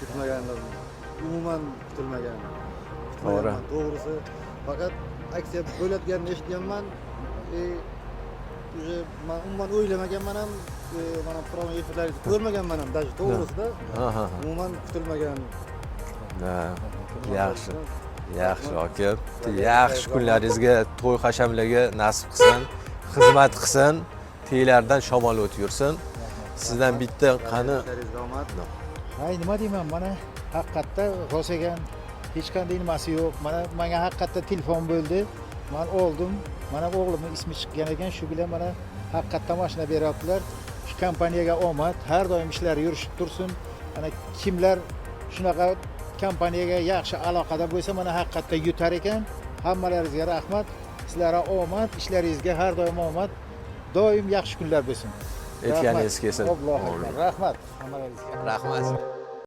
Kutmaganlar. Umuman kutilmagan. To'g'ri. To'g'risi, faqat aksiya bo'layotganini eshitganman. Уже men umuman o'ylamaganman ham, mana promo efirlaringizni ko'rmaganman ham, даже to'g'risida. Umuman kutilmagan. Yaxshi. Yaxshi aka. Yaxshi kunlaringizga, to'y hashamlarga nasib qilsin, xizmat qilsin, tiylardan shamol o'tib yursin. Sizdan bitta qani Hay, nima deyman, mana haqiqatda rosagan hech qanday nimasi yo'q. Mana menga haqiqatda telefon bo'ldi. Men oldim. Mana o'g'limning ismi chiqqan ekan, shu bilan mana haqiqatda mashina beryaptilar. Shu kompaniyaga omad, har doim ishlari yurishib tursin. Mana kimlar shunaqa kompaniyaga yaxshi aloqada bo'lsa, mana haqiqatda yutar ekan. Hammalaringizga rahmat. Sizlarga omad, ishlaringizga har doim omad. Doim yaxshi kunlar bo'lsin. aytganingiz kelsin. Allohu akbar. Rahmat hammalaringizga. Rahmat.